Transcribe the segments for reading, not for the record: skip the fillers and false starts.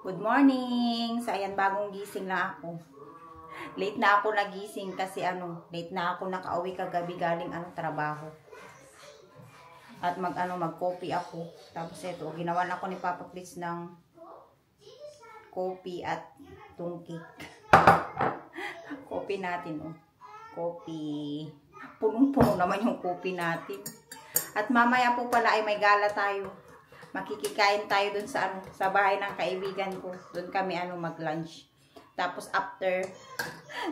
Good morning! So, ayan, bagong gising na ako. Late na ako nagising kasi late na ako nakauwi kagabi galing trabaho. At mag-coffee ako. Tapos ito, ginawan ako ni Papa Please ng coffee at tungkik. Coffee natin, oh. Coffee. Punong-puno naman yung coffee natin. At mamaya po pala ay may gala tayo. Makikikain tayo dun sa bahay ng kaibigan ko. Doon kami mag-lunch. Tapos after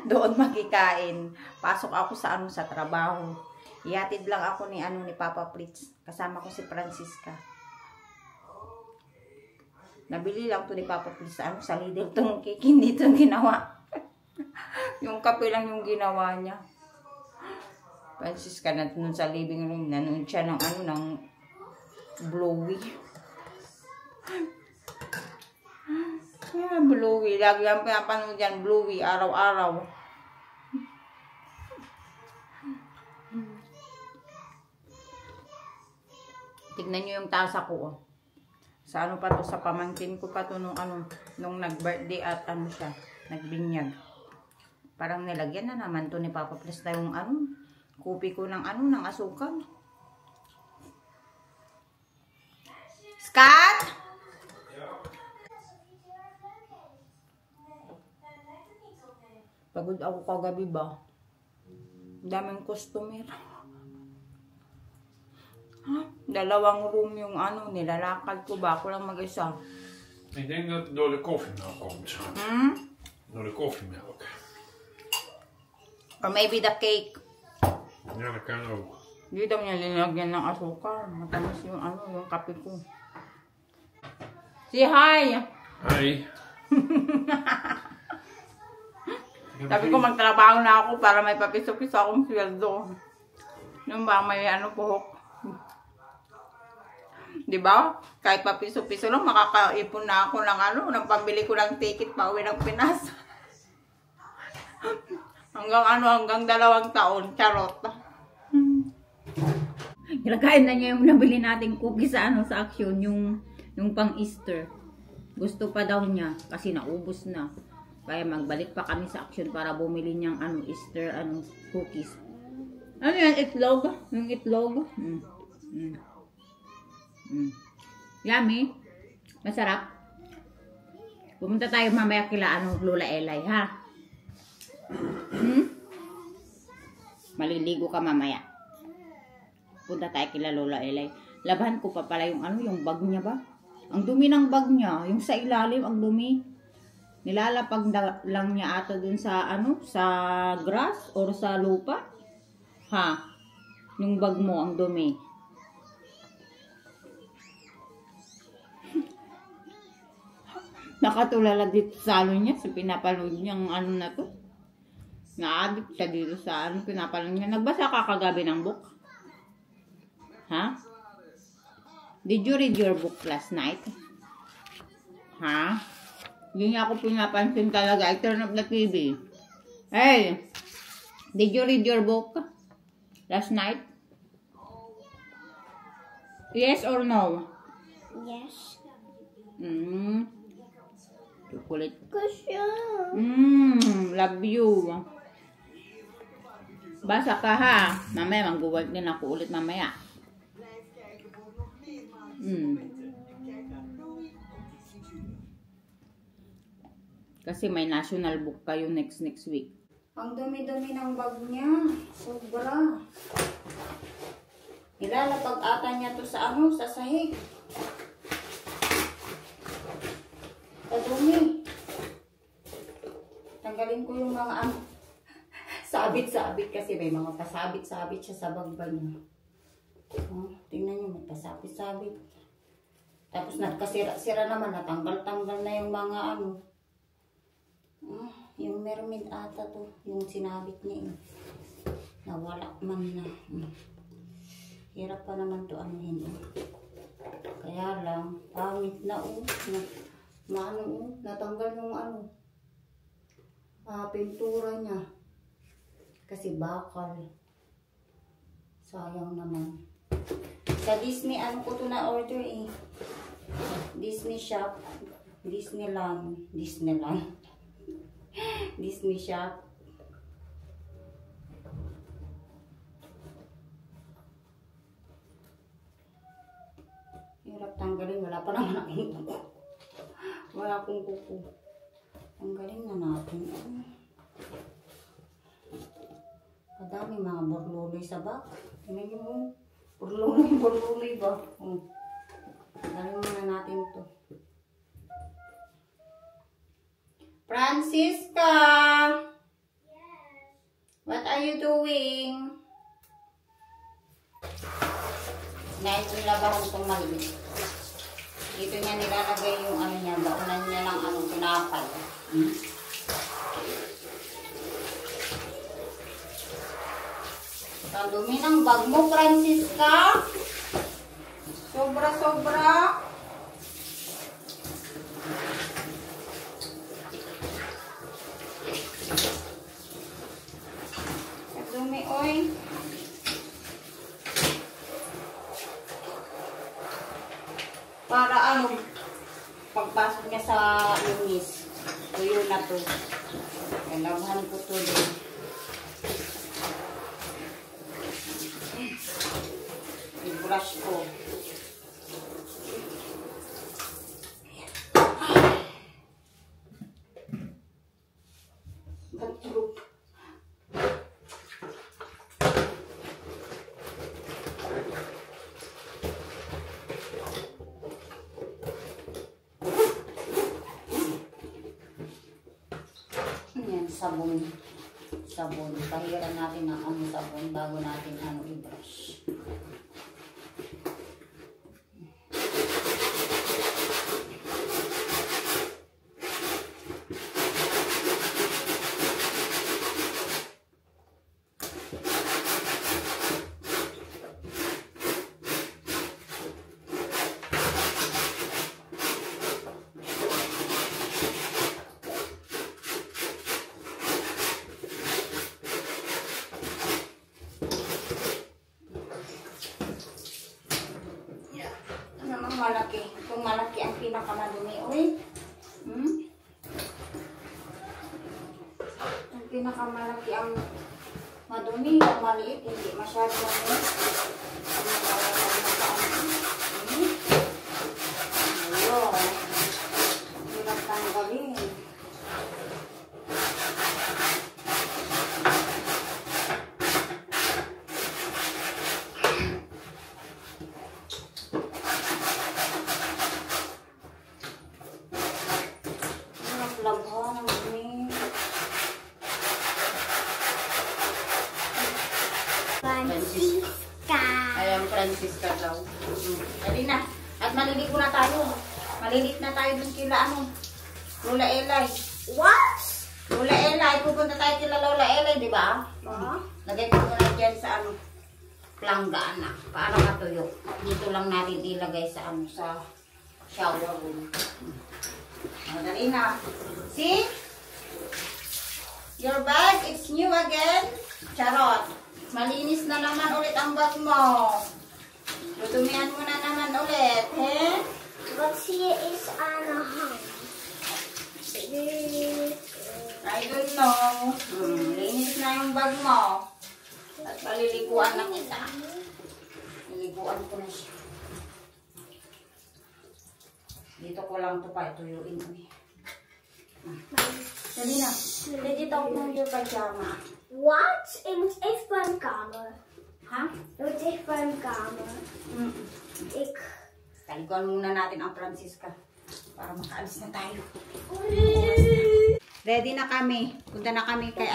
doon makikain, pasok ako sa trabaho. Ihatid lang ako ni Papa Fritz. Kasama ko si Francisca. Nabili lang to ni Papa Fritz sa Lidl tong cake. Hindi to ginawa. Yung kape lang yung ginawa niya. Francisca nandun sa living room, nanood siya ng Bluey. Bluey. Lagi ang pinapanood yan, Bluey, araw-araw. Tignan nyo yung tasa ko, oh. Sa pa to, sa pamangkin ko pa to nung nag-birthday at siya, nagbinyag. Parang nilagyan na naman to ni Papa Plus na yung kopi ko ng ng asukal. Scott! Pagod ako kagabi ba? Daming customer. Dalawang room yung nilalakad ko ba? Ako lang mag-isa. Ik denk dat het door de koffiemelk komt. Door de koffiemelk. Or maybe the cake. Ja, dat kan ook. Hindi daw niya linagyan ng asukal. Matamis yung yung kape ko. Say hi! Hi. Sabi ko magtrabaho na ako para may papiso-piso akong sweldo. Yung ba may puhok. Diba? Kahit papiso-piso lang makakaipon na ako ng pambili ko ng ticket pa uwi ng Pinas. hanggang 2 taon. Charot. Ilagayin na niya yung nabili nating cookies sa Action, yung pang Easter. Gusto pa daw niya kasi naubos na. Kaya magbalik pa kami sa Action para bumili niyang Easter cookies. Ano yan? Itlog? Yung itlog? Yummy. Masarap. Pumunta tayo mamaya kila Lola Elay, ha? Maliligo ka mamaya. Punta tayo kila Lola Elay. Labahan ko pa pala yung bag niya ba? Ang dumi ng bag niya. Yung sa ilalim, ang dumi. Nilalapag lang niya ata dun sa sa grass or sa lupa. Ha? Yung bag mo, ang dumi. Nakatulala dito sa niya, sa pinapanood niyang na to. Na-addict siya dito sa pinapanood niya. Nagbasa ka kagabi ng book? Ha? Did you read your book last night? Ha? Hindi niya ako pinapansin talaga. I turn off the TV. Hey! Did you read your book last night? Yes or no? Yes. Chocolate. Kasi. Love you. Basa ka, ha? Mamaya, mag-work din ako ulit mamaya. Kasi may national book kayo next week. Ang dumi-dumi ng bag niya. Sobra. Nilalapag ata niya to sa sa sahig. Kadumi. Tanggalin ko yung mga sabit-sabit kasi may mga pasabit-sabit siya sa bag niya. Tingnan niyo, may pasabit-sabit. Tapos nagkasira-sira naman, natanggal-tanggal na yung mga yung mermaid ata to, yung sinabit niya nawala man na. Hirap pa naman to hindi. Kaya lang, pangit na natanggal yung pintura niya. Kasi bakal. Sayang naman. Sa Disney, ko to na order Disney shop. Disneyland. Disney shop. Hirap tanggalin. Wala pa naman akong kuko. Wala akong kuko. Tanggalin na natin. Kadami mga burluloy sa bak. Tingnan mo. Burluloy ba? Tanggalin muna natin to. Francisca! Yes. What are you doing? Nais yung labahan itong maliit. Dito niya nilalagay yung ano niya, baunan niya ng anong tinapay. Ang dumi ng bag mo, Francisca. Sobra-sobra. Ang dumi, oy. Para ano, pagpasok niya sa lunis, tuyo na to. Kailangan ko to din. I-brush ko. Gatulog. Yan, sabon. Pahiran natin ng sabon bago natin i-brush. Malaki. Itong malaki ang pinakamadumi. Uy. Ang pinakamalaki ang madumi. Ang maliit. Hindi masyado madumi. Ayun. Hirap tanggalin. Francisca daw. Dali na. At maliligo na tayo. Malilit na tayo dun kila Lola Elay. What? Lola Elay. Pupunta tayo kila Lola Elay, di ba? Lagay ko muna dyan sa plangga, anak. Para matuyo. Dito lang natin ilagay sa sa shower room. Dali na. See? Your bag, it's new again. Charot. Malinis na naman ulit ang bag mo. Lutumihan mo na naman ulit, he? But here is Anaheim. I don't know. Linis na yung bag mo. At paliliguan na kita. Liliguan ko na siya. Dito ko lang ito pa ituyuin. Dali na. Legit ako ng yung pajama. What? Het moet even bij de kamer. Ha? Het moet even bij de kamer. Taliguan muna natin ang Francisca. Para makaalis na tayo. Ready na kami. Punta na kami kay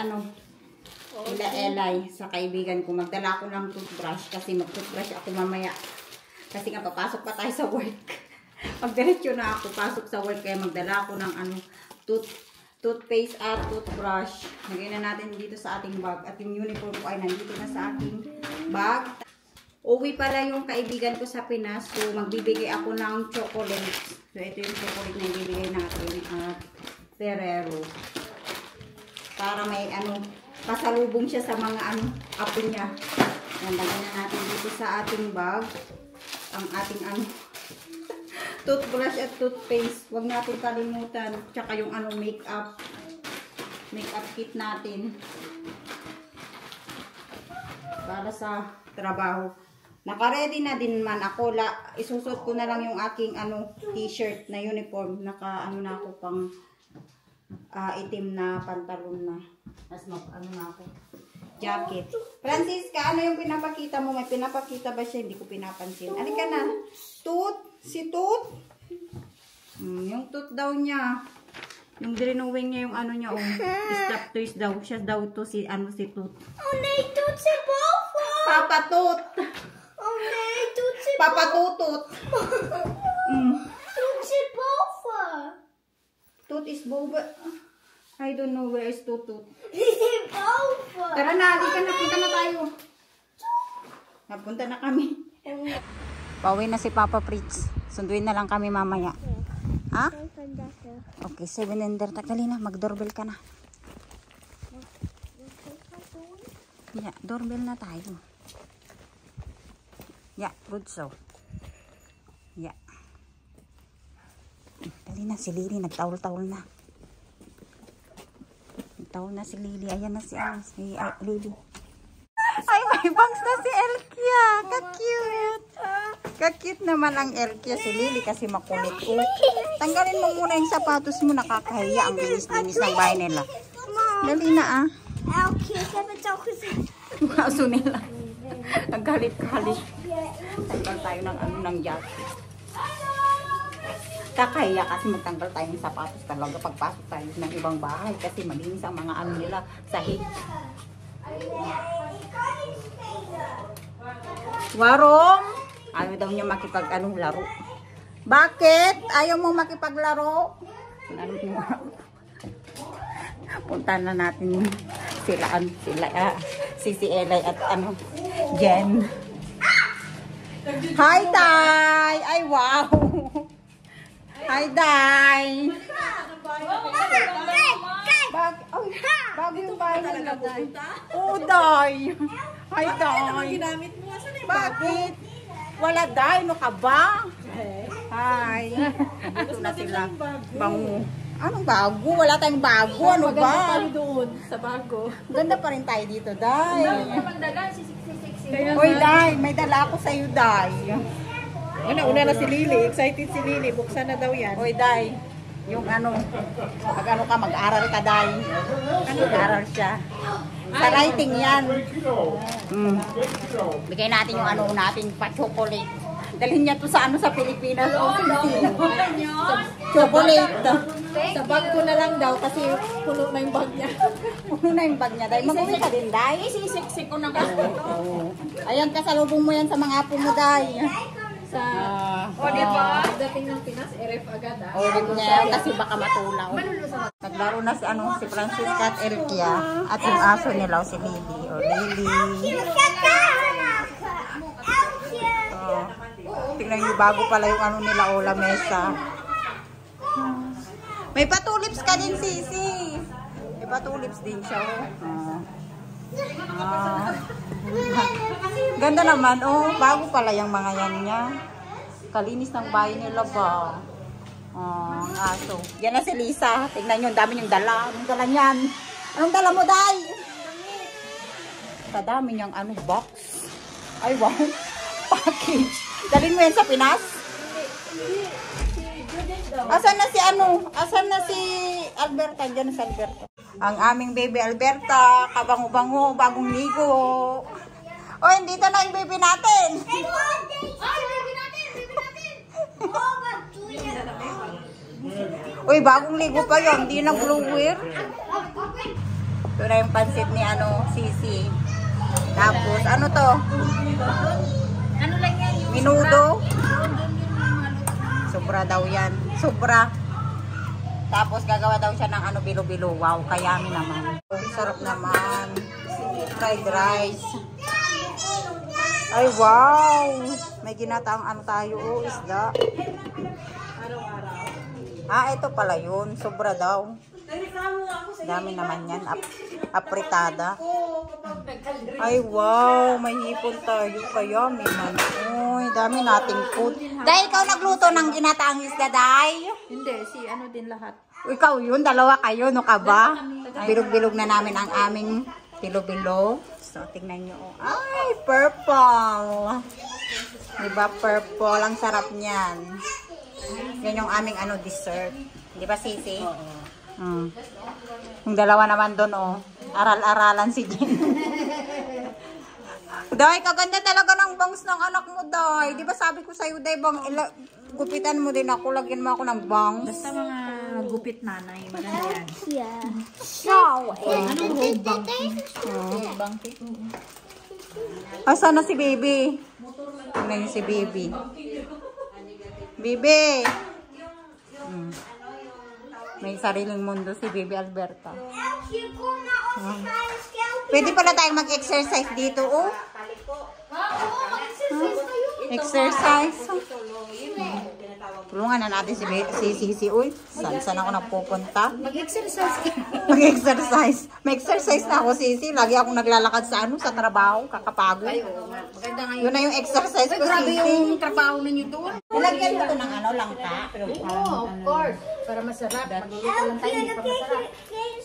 Ila Elay sa kaibigan ko. Magdala ko ng toothbrush kasi mag-toothbrush ako mamaya. Kasi nga papasok pa tayo sa work. Pagdiretso na ako pasok sa work kaya magdala ko ng toothpaste at toothbrush. Lagyan na natin dito sa ating bag. At yung uniform ko ay nandito na sa ating bag. Uwi pala yung kaibigan ko sa Pinas. So, magbibigay ako ng chocolate. So, ito yung chocolate na ibibigay natin at Ferrero. Para may pasalubong siya sa mga apo niya. Yan, lagyan na natin dito sa ating bag. Ang ating toothbrush at toothpaste. Huwag natin kalimutan. Tsaka yung ano, makeup kit natin. Para sa trabaho. Naka-ready na din man ako. Isusot ko na lang yung aking t-shirt na uniform. Naka na ako pang itim na pantalon na. Mas na ako. Jacket. Francisca, ano yung pinapakita mo? May pinapakita ba siya? Hindi ko pinapansin. Ano ka na? Si Toot? Yung Toot daw niya. Yung drinowing niya yung niya. Stop toys daw. Siya daw to si Toot. Oh nee, doet ze boven. Papa Toot. Oh nee, doet ze Papa Tutut. Doet ze boven. Toot is boba. I don't know where is Tutut. Boven. Tara na, punta na tayo. Napunta na kami. Pauwi na si Papa Fritz. Sunduin na lang kami mamaya. Ha? Okay, 7 and there. Tagalina, mag-doorbell ka na. Yeah, doorbell na tayo. Yeah, good so. Yeah. Dali na, si Lily. Nagtawol-tawol na. Nagtawol na si Lily. Ayan na si Lily. Ay, may bangs na si Elkia. Ka-cute. Ka-cute naman ang Elkia. Si Lily kasi makulit. Tanggalin mo muna yung sapatos mo. Nakakahiya ang bilis-bilis ng bahay nila. Dali na Elke, ik heb het al gezien. Aso nila. Nagkalit-kalit. Tanggal tayo ng jacket. Kakahiya kasi magtanggal tayo ng sapatos talaga pagpasok tayo ng ibang bahay kasi malinis ang mga nila sahig. Warong, ayaw daw niya laro. Bakit? Ayaw mo makipaglaro? Punta na natin si Elay at Jen. Hi, Day! Ay, wow! Hi, Day! Bago yung bahay nila. Oo, Day! Hi, Day! Bakit? Wala, Day. Ano ka ba? Hi! Ito na sila. Bango. Anong bago? Wala tayong bago. Ano ba? Maganda tayo doon sa bago. Ganda pa rin tayo dito, Day. Magdala, siksi. Hoy, Day. May dala ako sa'yo, Day. Una na si Lily. Excited si Lily. Buksan na daw yan. Hoy, Day. Yung mag-aral ka, Day. Mag-aral siya. Sa writing yan. Bigay natin yung natin pa-chocolate. Dalhin niya to sa Pilipinas. Chocolate. Sa bag ko na lang daw kasi puno na yung bag niya. Puno na yung bag niya, Day. Mag-uwi ka din, Day. Isisiksik ko na kasi. Ayan, kasalubong mo yan sa mga apo mo, Day. Diba? Dating ng Pinas, RF agad Ulit niya kasi baka matulaw. Naglaro na si Francisca at Elkia at yung aso nila, si Lily. Lily. Tingnan nyo, bago pala yung nila, lamesa. May patulips ka din, Sisi. May patulips din siya. Ganda naman, bago pala yung mga yan niya. Kalinis ng bahay nila ba? Ang aso. Yan na si Lisa. Tingnan nyo, ang dami niyang dala. Anong dala niyan? Anong dala mo, Day? Kadami niyang box. Ay, wow. Package. Dalhin mo yan sa Pinas? Asan na si Alberta? Diyan si Alberta. Ang aming baby Alberta. Kabango-bango. Bagong ligo. Oy, dito na yung baby natin. Uy, bagong ligo pa yun. Hindi na blower. Ito na yung pansit ni Sisi. Tapos, ano to? Ano lang yan? Minudo. Sobra daw yan. Sobra. Tapos, gagawa daw siya ng bilo-bilo. Wow, kayami naman. Sarap naman. Fried rice. Ay, wow. May ginataang tayo. Isda. Ito pala yun. Sobra daw. Dami naman yan. Apritada. Ay, wow. May hipon tayo. Kaya, may man. Uy, dami nating food. Dahil ikaw nagluto ng ginataang isda, Day? Hindi, si ano din lahat. Ikaw yun, dalawa kayo, no ka ba? Bilog-bilog na namin ang aming bilo-bilo. So, tingnan nyo. Ay, purple. Diba, purple. Ang sarap niyan. Yan yung aming dessert. Diba, Sisi? Oo. Yung dalawa naman doon, oh. Aral-aralan si Jen. Day, kaganda talaga ng bangs ng anak mo, Day. Diba sabi ko sa'yo, Day, gupitan mo din ako. Lagyan mo ako ng bangs. Basta mga gupit nanay. Maganda yan. Yeah. Anong road bank? Asa na si Baby? Tingnan niyo si Baby. Baby! May sariling mundo si Baby Alberta. Pwede pala tayong mag-exercise dito, oh. Exercise. Tulungan na natin si Sisi, uy. Saan ako napupunta? Mag-exercise ka. Mag-exercise. May exercise na ako, Sisi. Lagi akong naglalakad sa trabaho. Kakapagod. Ay, oo. Maganda nga Yun na yung exercise ko, grabe Sisi. yung trabaho ninyo doon. Nilagyan mo ito ng langka. Oo, of course. Para masarap. Magluluto lang tayo, hindi pa masarap.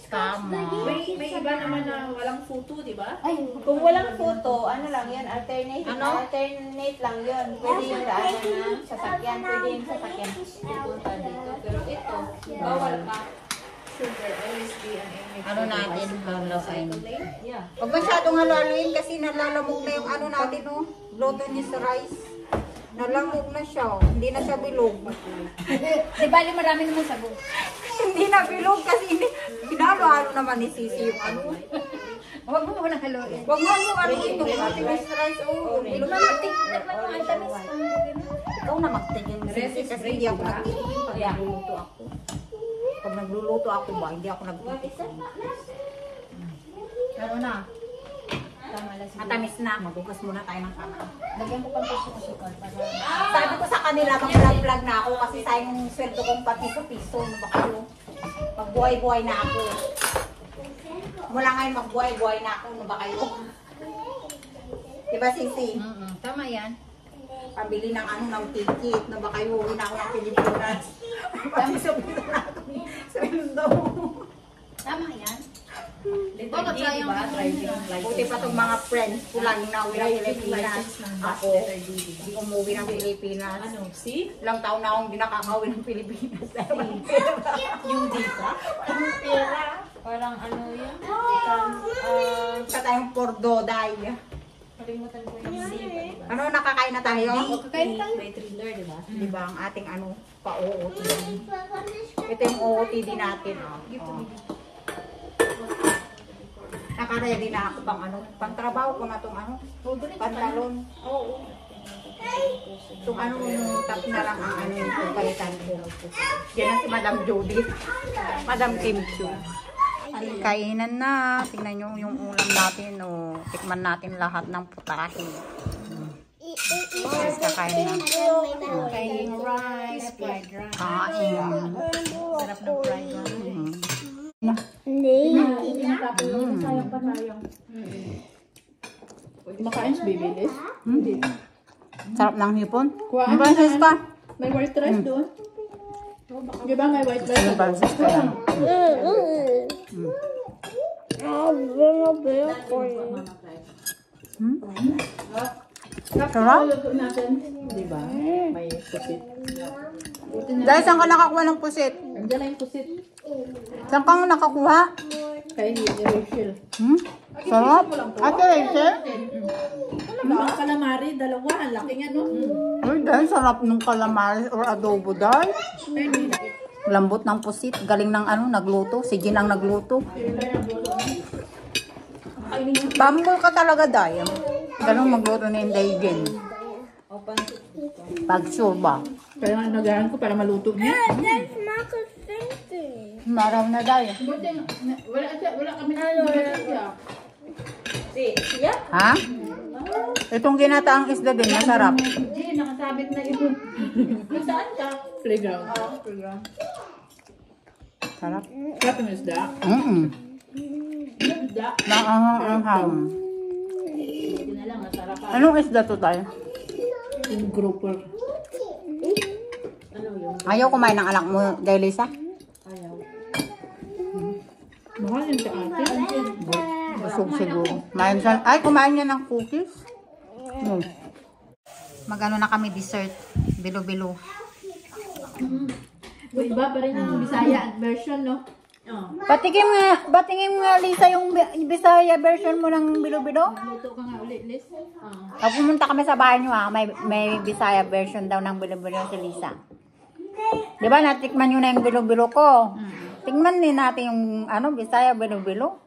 Tama. May iba naman na walang photo, di ba? Kung walang photo, ano lang yun, alternate lang yun. Pwede yung daan ng sasakyan, pwede yung sasakyan. Pupunta dito. Pero ito, bawal pa. Sugar, LSD, and MHA. Ano natin, haluin. Yeah. Huwag masyadong haluin kasi nalalamog na yung ano natin, no? Glutinous rice. Nalamog na siya, oh. Hindi na siya bilog. Di bali marami naman sabon. Hindi na bilog kasi hindi. Pinalo-halo naman ni Sisi yung ano. Huwag mo muna haluin. Huwag mo ano ito, glutinous rice, oh. Bilog na ikaw na magtingin Sisi kasi hindi ako nagtitigil pag nagluluto ako. Pag nagluluto ako ba, hindi ako nagtitigil. Ano na? Tama lang siguro. Matamis na, magbukas muna tayo ng kamay. Lagyan ko pang sugar para... Sabi ko sa kanila, mag-vlog na ako kasi sayang sweldo kong piso-piso. Ano ba kayo? Magbuhay-buhay na ako. Mula ngayon, magbuhay-buhay na ako. Ano ba kayo? Diba, Sisi? Tama yan. Pabili ng ng ticket. Ano ba kayo? Uwi na ako ng Pilipinas. Piso-piso na ako. Sweldo. Tama yan. Bakit sayang buti pa itong mga friends ko lang na uwi ng Pilipinas. Ako, hindi umuwi ng Pilipinas. Ano? See? Ilang taon na akong hindi nakaka-uwi ng Pilipinas. Yung dita? Ang pera. Parang ano yun? Sa tayong Pordoday. Kalimutan ko yung C. Ano, nakakain na tayo? Kakain tayo. May thriller, di ba? Di ba ang ating pa-OOTD? Ito yung OOTD natin. Naka-ready na ako pang trabaho ko na itong pantalon. Oo. Itong yung top na lang ang yung pagpalitan ko. Yan ang si Madam Judith. Madam Kim Chu. Kainan na. Tingnan nyo yung ulam natin. O, tikman natin lahat ng putahe. Kakain na. Kain rice, fried rice. Kain. Sarap ng fried rice. Sayang pa sayang. Makain si Baby Liz? Hindi. Sarap ng hipon. Kuhaan Ang bansis ka. May white rice doon. Di ba may white rice? Ang bansis ka yan. Sarap? natin. Di ba? May pusit. Dahil saan ka nakakuha ng pusit? Andiyan lang yung pusit. Saan ka nakakuha? Kaya ni Rachel. Sarap. Ate Rachel? Ang calamari, dalawa. Ang laki nga, no? Uy, dahil sarap ng calamari or adobo dahil. Lambot ng pusit. Galing ng nagluto. Si Jin ang nagluto. Bambol ka talaga dahil. Ganun magluto ni Inday Jin. Pag sure ba? Kaya nga nagahan ko para maluto niya. Maraw na dahil. Wala kami na siya. Ha? Itong ginataang isda din, masarap. Hindi, nakasabit na ito. Saan ka? Playground. Playground. Sarap. Sarap yung isda. Isda. Naanghang. Hindi na lang, masarap pa. Anong isda to tayo? Yung grouper. Ano yung Ayaw kumain ng anak mo, Dailisa? ayaw? Mahal yung sa ate. Busog siguro. Ay, kumain niya ng cookies. Magano na kami dessert. Bilo-bilo. Iba pa rin yung Bisaya version, no? Batingin nga, Lisa, yung Bisaya version mo ng bilo-bilo. Luto ka nga ulit, Liz. Pag pumunta kami sa bahay niyo, may Bisaya version daw ng bilo-bilo si Lisa. Di ba, natikman nyo na yung bilo-bilo ko. Tingnan din natin yung Bisaya bilo-bilo.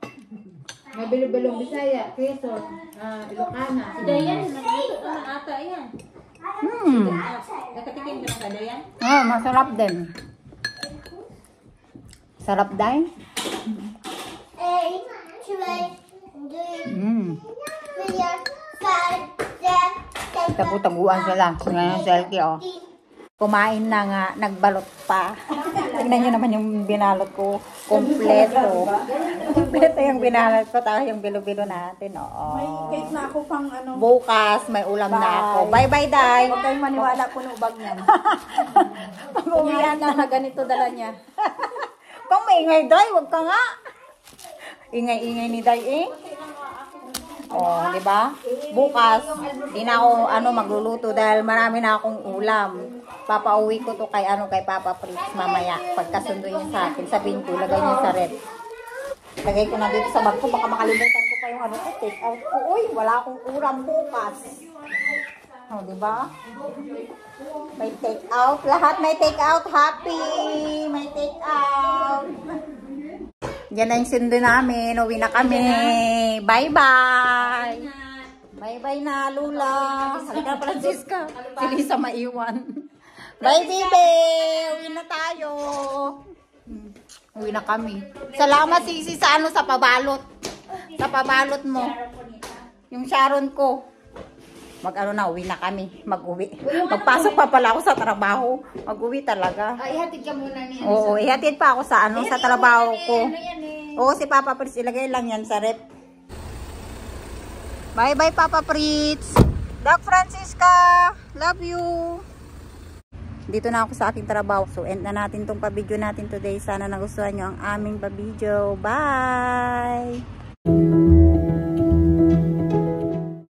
May bilo-bilong Bisaya, Quezon, Ilocana. Si Dayan, nagluto naman ata yan. Nakatikim ka na ka, Dayan? Masarap din. Sarap din. Tagu-taguan sila. Ngayon selfie, oh. Kumain na nga, nagbalot pa. Tingnan nyo naman yung binalot ko. Kompleto. Kompleto yung binalot ko. Tapos yung bilo-bilo natin. Oo. May cake na ako pang ano. Bukas, may ulam na ako. Bye-bye, Day. Huwag kayong maniwala po ng bag niyan. Pag-uwian na ganito dala niya. Kung maingay, Day, wag ka nga. Ingay-ingay ni Day, eh. Oh, di ba? Bukas, di na ako magluluto dahil marami na akong ulam. Papauwi ko to kay Papa Fritz mamaya. Pagkasundo niya sa akin, sabihin ko, lagay niya sa rep. Lagay ko na dito sa bag ko, baka makalimutan ko pa yung take out ko. Uy, wala akong ulam bukas. Oh, di ba? May take out. Lahat may take out. Happy! May take out. Yan na yung sundo namin. Uwi na kami. Bye-bye. Bye-bye na, Lula. Halika, Francisca. Si Lisa maiwan. Bye, Bibe. Uwi na tayo. Uwi na kami. Salamat, Sisi, sa sa pabalot. Sa pabalot mo. Yung Sharon ko. Uwi na kami. Mag-uwi. Magpasok pa pala ako sa trabaho. Mag-uwi talaga. Ihatid ka muna niya. Oo, ihatid pa ako sa sa trabaho ko. Oo, si Papa Fritz, ilagay lang yan sa rep. Bye-bye, Papa Fritz. Doc Francisca, love you. Dito na ako sa aking trabaho. So, end na natin tong pa-video natin today. Sana nagustuhan nyo ang aming pa-video. Bye!